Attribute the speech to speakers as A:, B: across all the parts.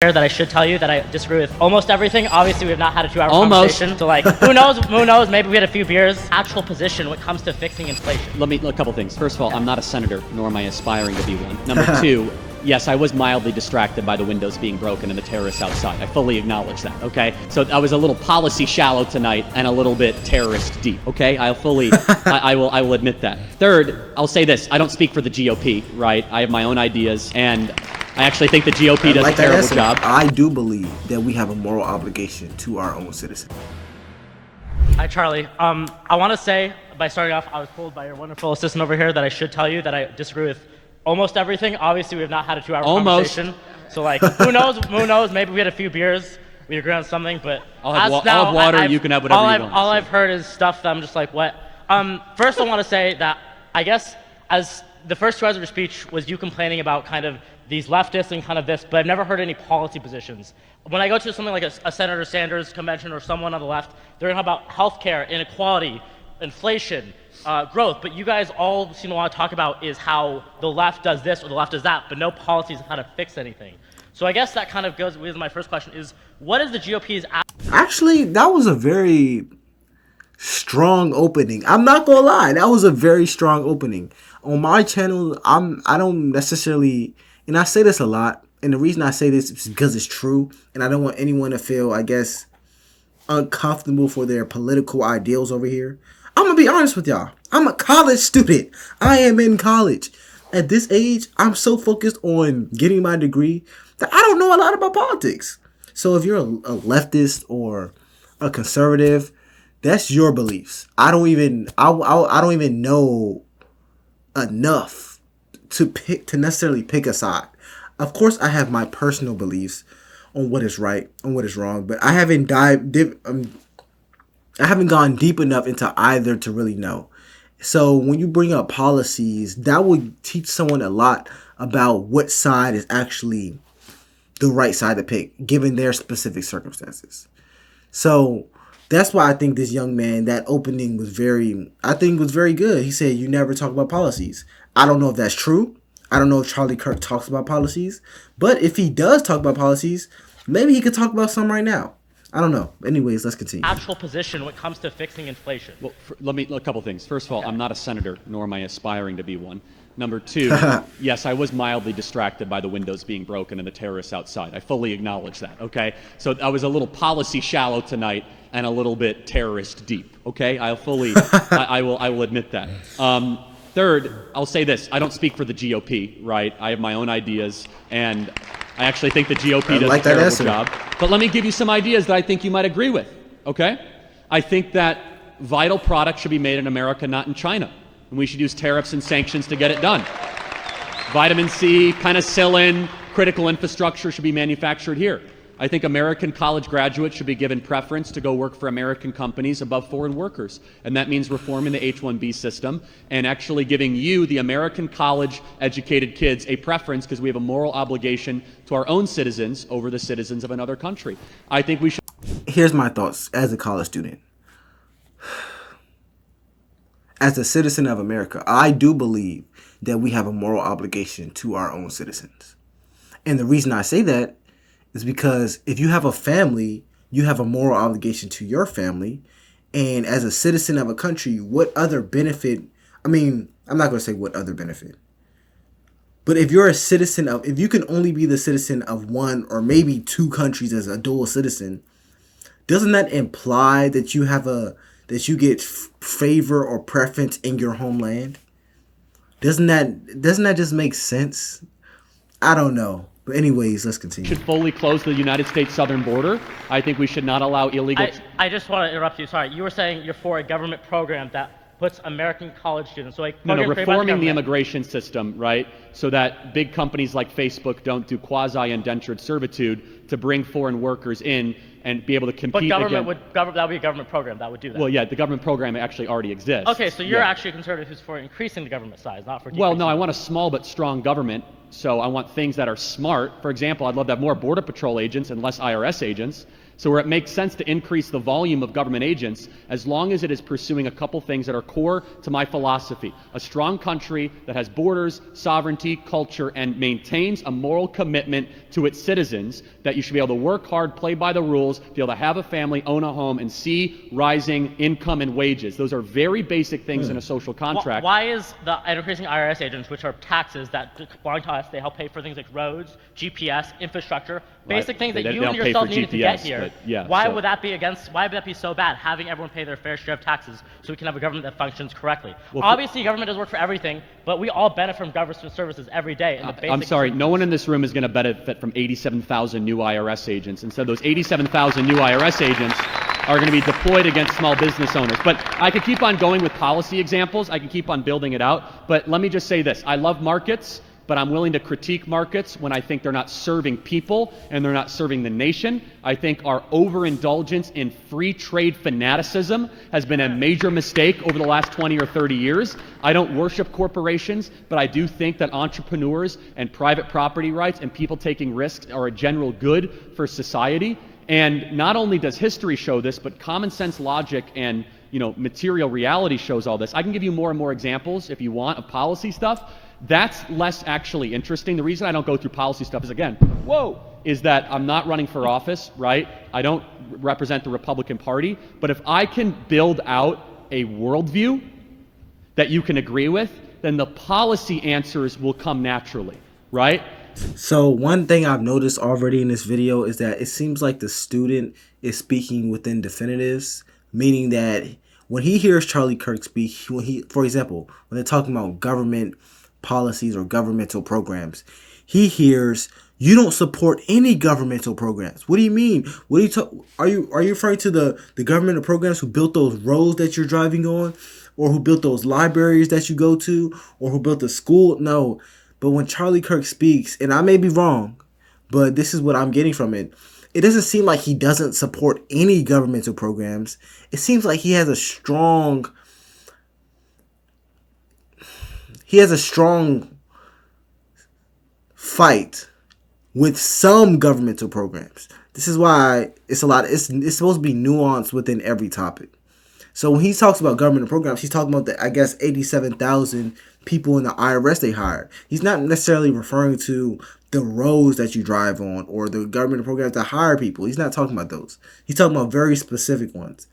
A: That I should tell you that I disagree with almost everything. Obviously, we have not had a 2-hour conversation. So, like, who knows? Maybe we had a few beers. Actual position when it comes to fixing inflation.
B: A couple things. First of all, I'm not a senator, nor am I aspiring to be one. Number two, yes, I was mildly distracted by the windows being broken and the terrorists outside. I fully acknowledge that, okay? So I was a little policy shallow tonight and a little bit terrorist deep, okay? I will admit that. Third, I'll say this. I don't speak for the GOP, right? I have my own ideas, and I actually think the GOP does a terrible job.
C: I do believe that we have a moral obligation to our own citizens.
A: Hi, Charlie. I want to say, by starting off, I was told by your wonderful assistant over here that I should tell you that I disagree with almost everything. Obviously, we have not had a 2-hour conversation. So, like, who knows? Maybe we had a few beers. We agree on something, but
B: I'll have water. You can have whatever you want.
A: All I've heard is stuff that I'm just like, what? First, I want to say that I guess as the first 2 hours of your speech was you complaining about kind of these leftists and kind of this, but I've never heard any policy positions. When I go to something like a Senator Sanders convention or someone on the left, they're going to talk about healthcare, inequality, inflation, growth, but you guys all seem to want to talk about is how the left does this or the left does that, but no policies on how to fix anything. So I guess that kind of goes with my first question is, what is the GOP's...
C: Actually, that was a very strong opening. I'm not gonna lie, that was a very strong opening. On my channel, I don't necessarily, and I say this a lot, and the reason I say this is because it's true, and I don't want anyone to feel, I guess, uncomfortable for their political ideals over here. I'm gonna be honest with y'all. I'm a college student. I am in college. At this age, I'm so focused on getting my degree that I don't know a lot about politics. So if you're a leftist or a conservative, that's your beliefs. I don't even know enough to necessarily pick a side. Of course, I have my personal beliefs on what is right and what is wrong, but I haven't gone deep enough into either to really know. So when you bring up policies, that would teach someone a lot about what side is actually the right side to pick, given their specific circumstances. So that's why I think this young man, that opening was very good. He said, you never talk about policies. I don't know if that's true. I don't know if Charlie Kirk talks about policies. But if he does talk about policies, maybe he could talk about some right now. I don't know. Anyways, let's continue.
A: Actual position when it comes to fixing inflation.
B: Well, a couple things. First of all, I'm not a senator, nor am I aspiring to be one. Number two, yes, I was mildly distracted by the windows being broken and the terrorists outside. I fully acknowledge that, okay? So I was a little policy shallow tonight and a little bit terrorist deep, okay? I will admit that. Third, I'll say this. I don't speak for the GOP, right? I have my own ideas, and I actually think the GOP does a terrible job. But let me give you some ideas that I think you might agree with, okay? I think that vital products should be made in America, not in China. And we should use tariffs and sanctions to get it done. Vitamin C, penicillin, critical infrastructure should be manufactured here. I think American college graduates should be given preference to go work for American companies above foreign workers. And that means reforming the H-1B system and actually giving you, the American college-educated kids, a preference because we have a moral obligation to our own citizens over the citizens of another country. I think we should...
C: Here's my thoughts as a college student. As a citizen of America, I do believe that we have a moral obligation to our own citizens. And the reason I say that is because if you have a family, you have a moral obligation to your family. And as a citizen of a country, what other benefit? I mean, I'm not going to say what other benefit. But if you're a citizen of, if you can only be the citizen of one or maybe two countries as a dual citizen, doesn't that imply that you have that you get favor or preference in your homeland? Doesn't that just make sense? I don't know. But anyways, let's continue.
B: Should fully close the United States southern border. I think we should not allow illegal...
A: I just want to interrupt you. Sorry. You were saying you're for a government program that puts American college students... So
B: reforming the immigration system, right? So that big companies like Facebook don't do quasi-indentured servitude to bring foreign workers in and be able to
A: But
B: compete
A: that
B: against...
A: would be a government program that would do that.
B: Well, yeah, the government program actually already exists.
A: Okay, so you're
B: Yeah.
A: actually a conservative who's for increasing the government size, not for decreasing.
B: Well, no, I want a small but strong government. So I want things that are smart. For example, I'd love to have more Border Patrol agents and less IRS agents. So where it makes sense to increase the volume of government agents, as long as it is pursuing a couple things that are core to my philosophy. A strong country that has borders, sovereignty, culture, and maintains a moral commitment to its citizens, that you should be able to work hard, play by the rules, be able to have a family, own a home, and see rising income and wages. Those are very basic things in a social contract.
A: Why is the increasing IRS agents, which are taxes that belong to us, they help pay for things like roads, GPS, infrastructure, basic things that you and yourself needed to get here?
B: Yeah,
A: why would that be so bad, having everyone pay their fair share of taxes so we can have a government that functions correctly?
B: Well,
A: obviously, government does work for everything, but we all benefit from government services every day. And the basic
B: I'm sorry, no one in this room is going to benefit from 87,000 new IRS agents. Instead, those 87,000 new IRS agents are going to be deployed against small business owners. But I could keep on going with policy examples. I can keep on building it out. But let me just say this. I love markets, but I'm willing to critique markets when I think they're not serving people and they're not serving the nation. I think our overindulgence in free trade fanaticism has been a major mistake over the last 20 or 30 years. I don't worship corporations, but I do think that entrepreneurs and private property rights and people taking risks are a general good for society. And not only does history show this, but common sense logic and material reality shows all this. I can give you more and more examples if you want of policy stuff. That's less actually interesting. The reason I don't go through policy stuff is that I'm not running for office, right? I don't represent the Republican Party. But if I can build out a worldview that you can agree with, then the policy answers will come naturally, right?
C: So one thing I've noticed already in this video is that it seems like the student is speaking within definitives, meaning that when he hears Charlie Kirk speak, for example, when they're talking about government policies or governmental programs, he hears, you don't support any governmental programs. What do you mean? Are you referring to the governmental programs who built those roads that you're driving on, or who built those libraries that you go to, or who built the school? No. But when Charlie Kirk speaks, and I may be wrong, but this is what I'm getting from it, it doesn't seem like he doesn't support any governmental programs. It seems like he has a strong fight with some governmental programs. This is why it's supposed to be nuanced within every topic. So when he talks about governmental programs, he's talking about 87,000 people in the IRS they hired. He's not necessarily referring to the roads that you drive on or the governmental programs that hire people. He's not talking about those. He's talking about very specific ones.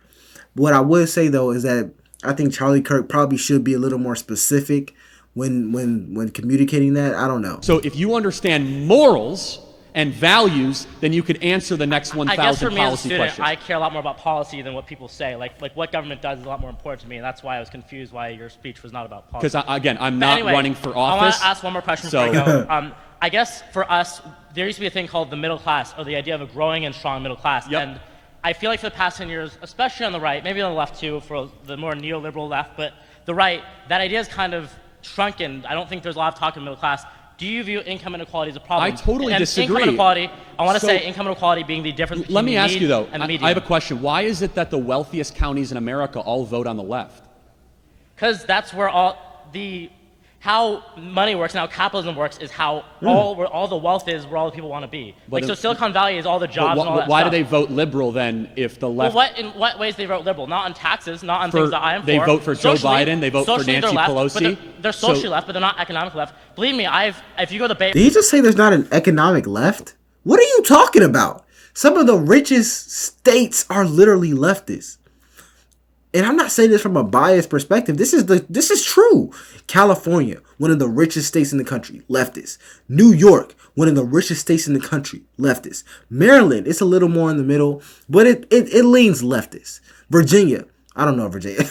C: What I would say though is that I think Charlie Kirk probably should be a little more specific when communicating that. I don't know.
B: So if you understand morals and values, then you could answer the next 1,000
A: I guess for me as a
B: policy
A: student,
B: questions.
A: I care a lot more about policy than what people say. Like what government does is a lot more important to me, and that's why I was confused why your speech was not about policy.
B: Because again, I'm not running for office.
A: I want to ask one more question before I go. I guess for us, there used to be a thing called the middle class, or the idea of a growing and strong middle class.
B: Yep.
A: And I feel like for the past 10 years, especially on the right, maybe on the left too, for the more neoliberal left, but the right, that idea is kind of shrunken. I don't think there's a lot of talk in the middle class. Do you view income inequality as a problem?
B: I totally
A: and
B: disagree.
A: Income inequality, I want to say income inequality being the difference between
B: Let me ask you though,
A: and the median.
B: I have a question. Why is it that the wealthiest counties in America all vote on the left?
A: Because that's where how money works and how capitalism works is how where all the wealth is, where all the people want to be. So Silicon Valley is all the jobs and all that
B: why
A: stuff.
B: do they vote liberal then if the left...
A: Well, in what ways they vote liberal? Not on taxes, not on things that I am for.
B: They vote for Joe Biden, they vote for
A: Socially,
B: Nancy
A: they're left,
B: Pelosi.
A: But they're socially left, but they're not economically left. Believe me, if you go to the Bay...
C: Did he just say there's not an economic left? What are you talking about? Some of the richest states are literally leftist. And I'm not saying this from a biased perspective. This is true. California, one of the richest states in the country, leftist. New York, one of the richest states in the country, leftist. Maryland, it's a little more in the middle, but it leans leftist. Virginia, I don't know Virginia.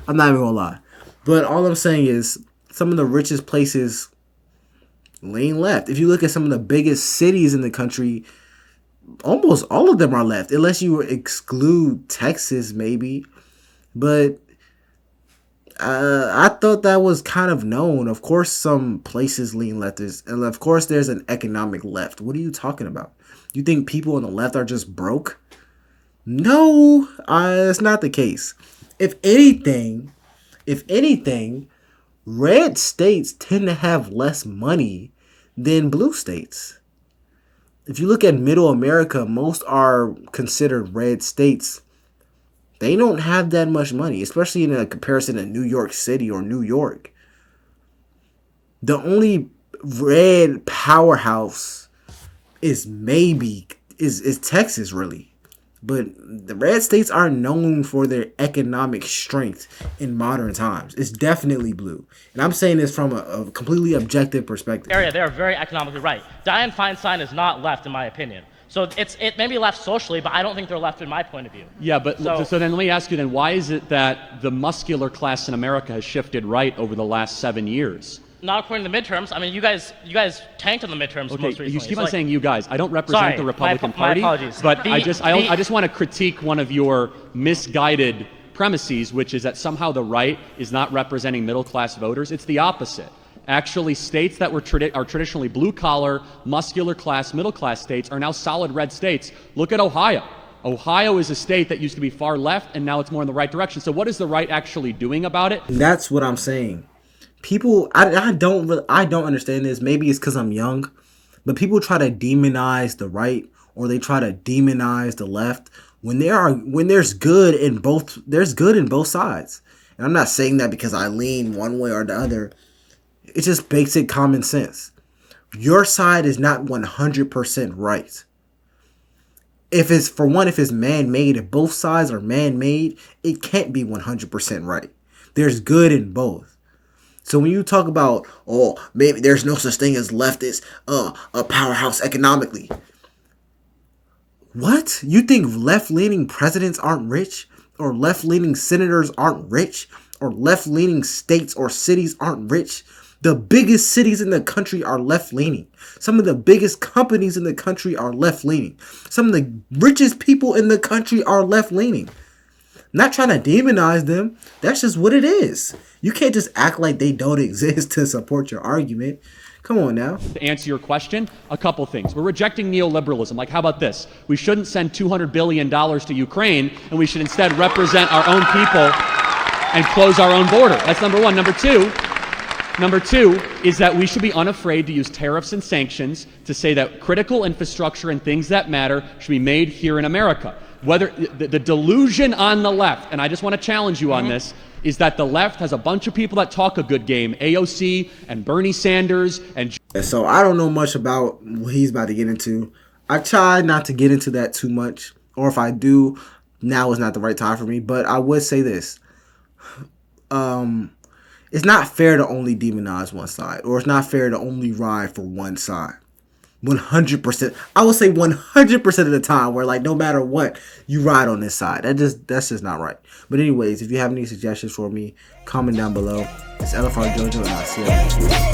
C: I'm not even gonna lie. But all I'm saying is some of the richest places lean left. If you look at some of the biggest cities in the country, almost all of them are left, unless you exclude Texas, maybe. But I thought that was kind of known. Of course, some places lean leftist, and of course, there's an economic left. What are you talking about? You think people on the left are just broke? No, it's not the case. If anything, red states tend to have less money than blue states. If you look at middle America, most are considered red states. They don't have that much money, especially in a comparison to New York City or New York. The only red powerhouse is Texas, really. But the red states are known for their economic strength in modern times. It's definitely blue. And I'm saying this from a completely objective perspective.
A: They are very economically right. Dianne Feinstein is not left, in my opinion. So it may be left socially, but I don't think they're left in my point of view.
B: Yeah, but so then let me ask you then, why is it that the muscular class in America has shifted right over the last 7 years?
A: Not according to the midterms. I mean, you guys tanked on the midterms most recently.
B: You keep on saying you guys. I don't represent the Republican Party.
A: My apologies.
B: But I just want to critique one of your misguided premises, which is that somehow the right is not representing middle-class voters. It's the opposite. Actually, states that are traditionally blue-collar, muscular class, middle-class states are now solid red states. Look at Ohio. Ohio is a state that used to be far left, and now it's more in the right direction. So what is the right actually doing about it?
C: That's what I'm saying. People, I don't understand this. Maybe it's because I'm young, but people try to demonize the right or they try to demonize the left when there's good in both. There's good in both sides, and I'm not saying that because I lean one way or the other. It's just basic common sense. Your side is not 100% right. If it's man-made, if both sides are man-made, it can't be 100% right. There's good in both. So when you talk about, maybe there's no such thing as leftist, a powerhouse economically. What? You think left-leaning presidents aren't rich? Or left-leaning senators aren't rich? Or left-leaning states or cities aren't rich? The biggest cities in the country are left-leaning. Some of the biggest companies in the country are left-leaning. Some of the richest people in the country are left-leaning. Not trying to demonize them. That's just what it is. You can't just act like they don't exist to support your argument. Come on now.
B: To answer your question, a couple things. We're rejecting neoliberalism. Like, how about this? We shouldn't send $200 billion to Ukraine, and we should instead represent our own people and close our own border. That's number one. Number two is that we should be unafraid to use tariffs and sanctions to say that critical infrastructure and things that matter should be made here in America. Whether the delusion on the left, and I just want to challenge you on this, is that the left has a bunch of people that talk a good game, AOC and Bernie Sanders and...
C: So I don't know much about what he's about to get into. I try not to get into that too much, or if I do, now is not the right time for me. But I would say this. It's not fair to only demonize one side, or it's not fair to only ride for one side. 100%. I would say 100% of the time, where like no matter what, you ride on this side. That's just not right. But anyways, if you have any suggestions for me, comment down below. It's LFR Jojo, and I'll see you next week.